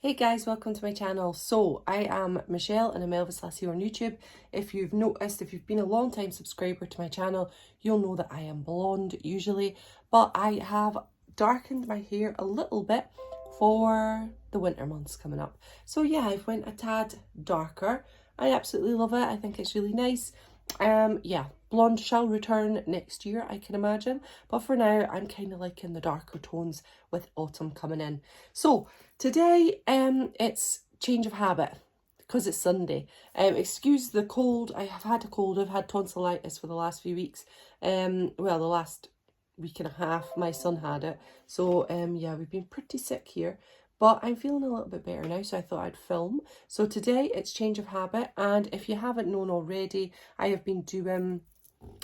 Hey guys, welcome to my channel. So I am Michelle and I'm Elvislass here on YouTube. If you've noticed, if you've been a long time subscriber to my channel, you'll know that I am blonde usually, but I have darkened my hair a little bit for the winter months coming up. So yeah, I've went a tad darker. I absolutely love it. I think it's really nice. Yeah, blonde shall return next year, I can imagine, but for now I'm kind of liking the darker tones with autumn coming in. So today it's change of habit because it's Sunday. Excuse the cold. I have had a cold. I've had tonsillitis for the last few weeks. Well, the last week and a half my son had it, so yeah, we've been pretty sick here, but I'm feeling a little bit better now, so I thought I'd film. So today it's change of habit, and if you haven't known already, I have been doing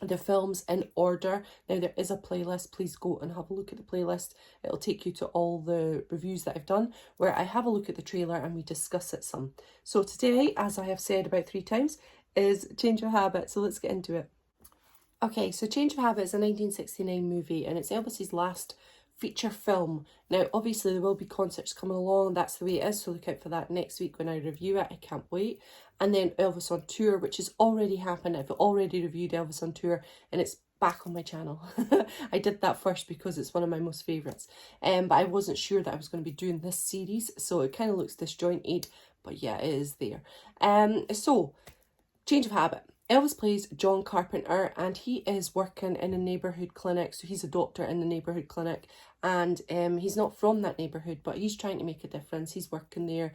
the films in order. Now there is a playlist, please go and have a look at the playlist. It'll take you to all the reviews that I've done where I have a look at the trailer and we discuss it some. So today, as I have said about 3 times, is change of habit, so let's get into it. Okay, so Change of Habit is a 1969 movie and it's Elvis's last feature film. Now, obviously, there will be concerts coming along. That's the way it is, so look out for that next week when I review it. I can't wait. And then Elvis on Tour, which has already happened. I've already reviewed Elvis on Tour and it's back on my channel. I did that first because it's one of my most favourites. But I wasn't sure that I was going to be doing this series, so it kind of looks disjointed. But yeah, it is there. So, Change of Habit. Elvis plays John Carpenter and he is working in a neighbourhood clinic. So he's a doctor in the neighbourhood clinic and he's not from that neighbourhood, but he's trying to make a difference. He's working there.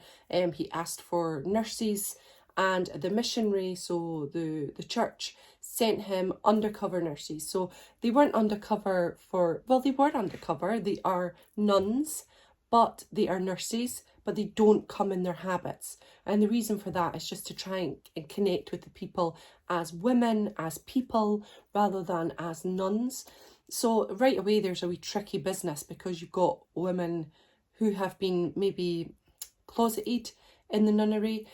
He asked for nurses and the missionary, so the church, sent him undercover nurses. So they weren't undercover for, well, they were undercover. They are nuns, but they are nurses, but they don't come in their habits. And the reason for that is just to try and connect with the people as women, as people, rather than as nuns. So right away there's a wee tricky business because you've got women who have been maybe closeted in the nunnery,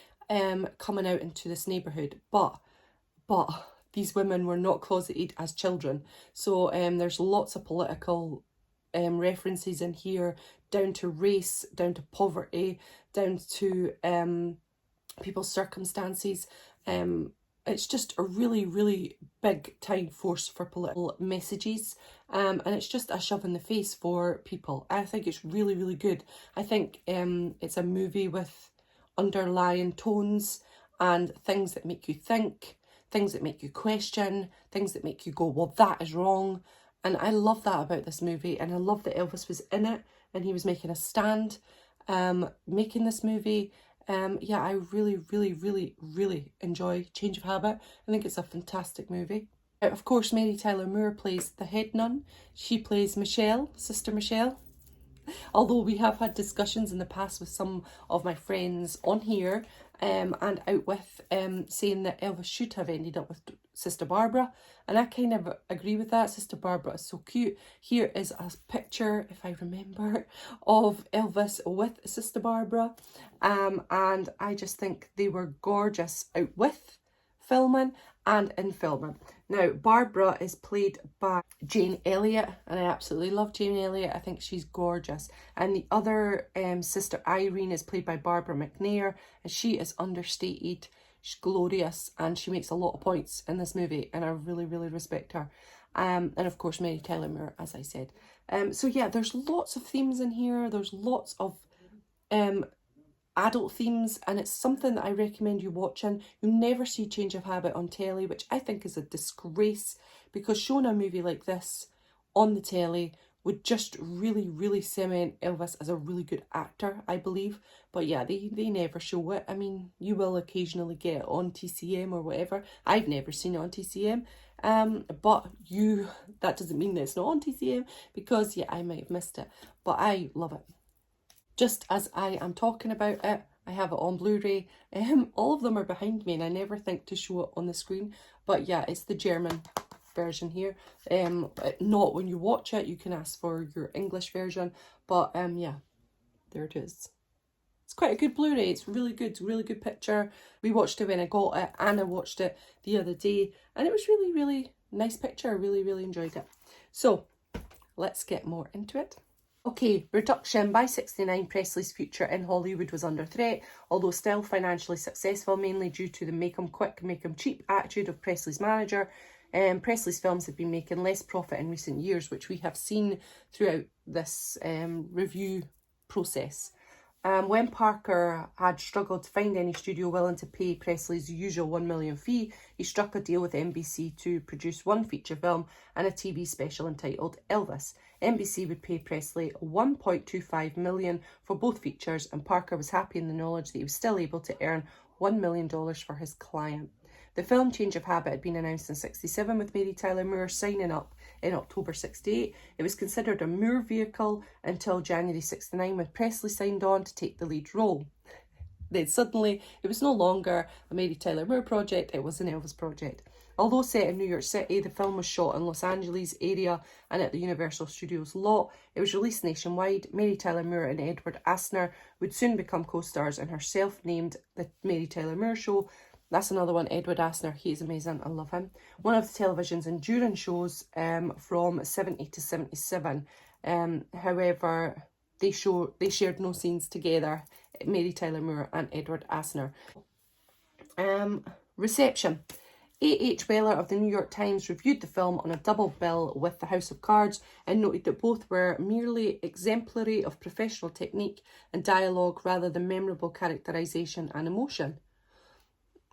coming out into this neighbourhood. But these women were not closeted as children. So there's lots of political references in here, down to race, down to poverty, down to people's circumstances. It's just a really, really big time force for political messages, and it's just a shove in the face for people. I think it's really, really good. I think it's a movie with underlying tones and things that make you think, things that make you question, things that make you go, well, that is wrong. And I love that about this movie, and I love that Elvis was in it and he was making a stand, making this movie. Yeah, I really, really, really, really enjoy Change of Habit. I think it's a fantastic movie. Of course, Mary Tyler Moore plays the head nun. She plays Michelle, Sister Michelle. Although we have had discussions in the past with some of my friends on here and out with saying that Elvis should have ended up with Sister Barbara, and I kind of agree with that. Sister Barbara is so cute. Here is a picture, if I remember, of Elvis with Sister Barbara, and I just think they were gorgeous out with filming and in filming. Now, Barbara is played by Jane Elliott, and I absolutely love Jane Elliott. I think she's gorgeous. And the other sister, Irene, is played by Barbara McNair, and she is understated. She's glorious, and she makes a lot of points in this movie, and I really, really respect her. And of course, Mary Tyler Moore, as I said. So yeah, there's lots of themes in here. There's lots of adult themes, and it's something that I recommend you watching. You never see Change of Habit on telly, which I think is a disgrace, because showing a movie like this on the telly would just really, really cement Elvis as a really good actor, I believe. But yeah, they never show it. I mean, you will occasionally get it on TCM or whatever. I've never seen it on TCM. But that doesn't mean that it's not on TCM, because yeah, I might have missed it. But I love it. Just as I am talking about it, I have it on Blu-ray. All of them are behind me and I never think to show it on the screen. But yeah, it's the German version here. Not when you watch it, you can ask for your English version. But yeah, there it is. It's quite a good Blu-ray. It's really good. It's a really good picture. We watched it when I got it and I watched it the other day. And it was really, really nice picture. I really, really enjoyed it. So let's get more into it. Okay, reduction by 69, Presley's future in Hollywood was under threat, although still financially successful, mainly due to the make 'em quick, make 'em cheap attitude of Presley's manager. Presley's films have been making less profit in recent years, which we have seen throughout this review process. When Parker had struggled to find any studio willing to pay Presley's usual $1 million fee, he struck a deal with NBC to produce one feature film and a TV special entitled Elvis. NBC would pay Presley $1.25 million for both features, and Parker was happy in the knowledge that he was still able to earn $1 million for his client. The film Change of Habit had been announced in '67 with Mary Tyler Moore signing up in October '68. It was considered a Moore vehicle until January '69 when Presley signed on to take the lead role. Then suddenly it was no longer a Mary Tyler Moore project, it was an Elvis project. Although set in New York City, the film was shot in Los Angeles area and at the Universal Studios lot. It was released nationwide. Mary Tyler Moore and Edward Asner would soon become co-stars in her self-named The Mary Tyler Moore Show. That's another one, Edward Asner. He's amazing. I love him. One of the television's enduring shows from 70 to 77. However, they shared no scenes together, Mary Tyler Moore and Edward Asner. Reception. A.H. Weller of the New York Times reviewed the film on a double bill with The House of Cards and noted that both were merely exemplary of professional technique and dialogue rather than memorable characterization and emotion.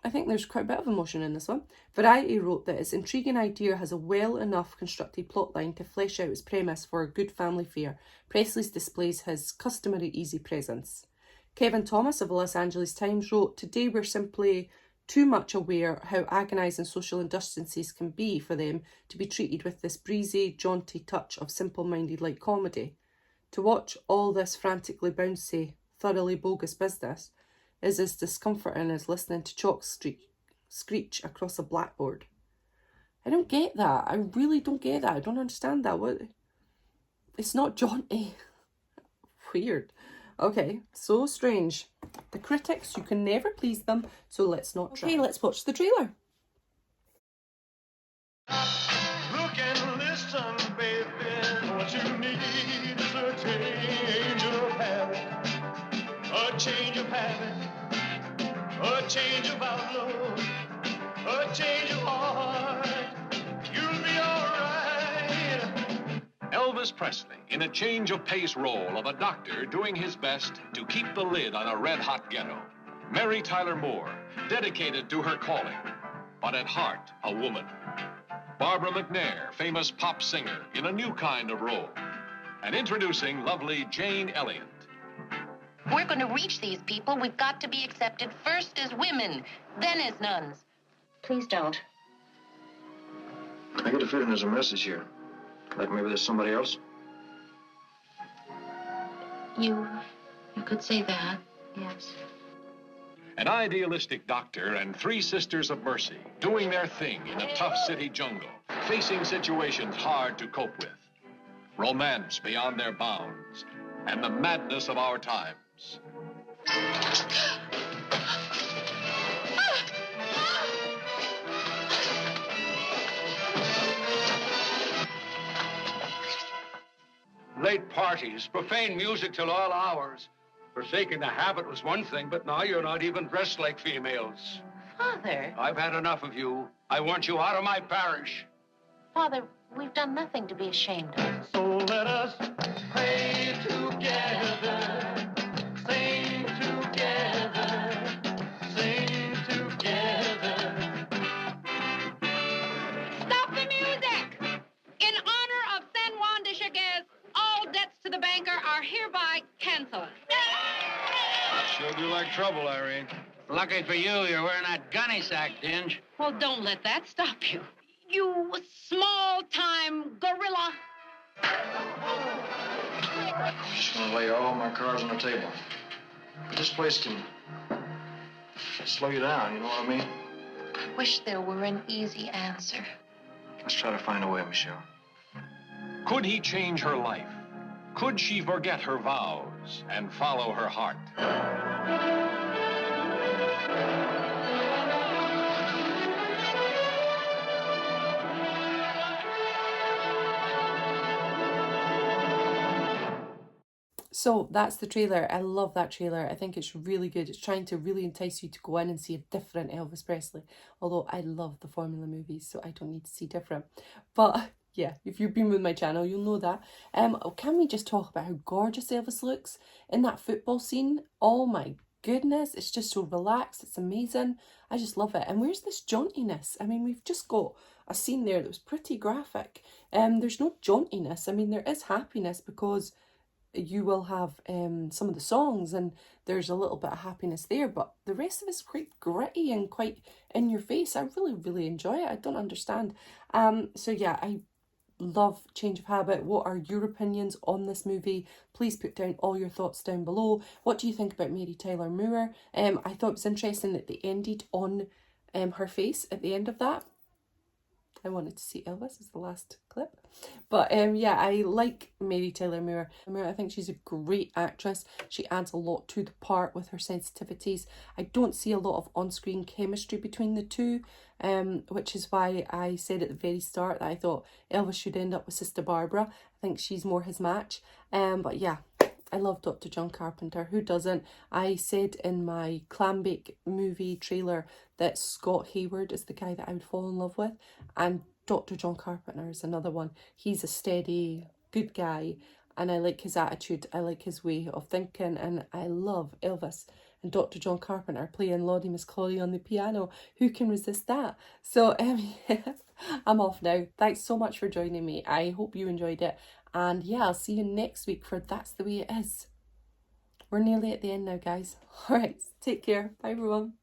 I think there's quite a bit of emotion in this one. Variety wrote that its intriguing idea has a well enough constructed plotline to flesh out its premise for a good family fare. Presley's displays his customary easy presence. Kevin Thomas of the Los Angeles Times wrote, "Today we're simply too much aware how agonising social injustices can be for them to be treated with this breezy, jaunty touch of simple-minded light comedy. To watch all this frantically bouncy, thoroughly bogus business is as discomforting as listening to chalk screech across a blackboard." I don't get that. I really don't get that. I don't understand that. What? It's not jaunty. Weird. Okay, so strange. The critics, you can never please them, so let's not try. Okay, let's watch the trailer. Look and listen, baby. What you need is a change of habit. A change of habit. A change of outlook. A change of heart. You'll be alright. Elvis Presley in a change of pace role of a doctor doing his best to keep the lid on a red-hot ghetto. Mary Tyler Moore, dedicated to her calling, but at heart a woman. Barbara McNair, famous pop singer, in a new kind of role. And introducing lovely Jane Elliott. We're going to reach these people. We've got to be accepted first as women, then as nuns. Please don't. I get a feeling there's a message here. Like maybe there's somebody else. You could say that, yes. An idealistic doctor and three sisters of mercy doing their thing in a tough city jungle, facing situations hard to cope with. Romance beyond their bounds and the madness of our times. Late parties, profane music till all hours. Forsaking the habit was one thing, but now you're not even dressed like females. Father. I've had enough of you. I want you out of my parish. Father, we've done nothing to be ashamed of. So let us pray together, sing together, sing together. Stop the music! In honor of San Juan de Chiguez, all debts to the banker are hereby canceled. Sure do like trouble, Irene. Lucky for you, you're wearing that gunny sack, Dinge. Well, don't let that stop you. You small-time gorilla. I just want to lay all my cards on the table. This place can slow you down, you know what I mean? I wish there were an easy answer. Let's try to find a way, Michelle. Could he change her life? Could she forget her vows and follow her heart? So that's the trailer. I love that trailer. I think it's really good. It's trying to really entice you to go in and see a different Elvis Presley. Although I love the formula movies, so I don't need to see different. But yeah, if you've been with my channel, you'll know that. Can we just talk about how gorgeous Elvis looks in that football scene? Oh my goodness, it's just so relaxed. It's amazing. I just love it. And where's this jauntiness? I mean, we've just got a scene there that was pretty graphic. There's no jauntiness. I mean, there is happiness because you will have some of the songs and there's a little bit of happiness there, but the rest of it's quite gritty and quite in your face. I really enjoy it. I don't understand. So yeah, I love Change of Habit. What are your opinions on this movie? Please put down all your thoughts down below. What do you think about Mary Tyler Moore? I thought it was interesting that they ended on her face at the end of that. I wanted to see Elvis as the last clip. But yeah, I like Mary Tyler Moore. I think she's a great actress. She adds a lot to the part with her sensitivities. I don't see a lot of on-screen chemistry between the two, which is why I said at the very start that I thought Elvis should end up with Sister Barbara. I think she's more his match. But yeah, I love Dr. John Carpenter. Who doesn't? I said in my Clambake movie trailer that Scott Hayward is the guy that I would fall in love with. And Dr. John Carpenter is another one. He's a steady, good guy. And I like his attitude. I like his way of thinking. And I love Elvis and Dr. John Carpenter playing Lottie Miss Claudia on the piano. Who can resist that? So yeah, I'm off now. Thanks so much for joining me. I hope you enjoyed it. And yeah, I'll see you next week for That's the Way It Is. We're nearly at the end now, guys. All right, take care. Bye, everyone.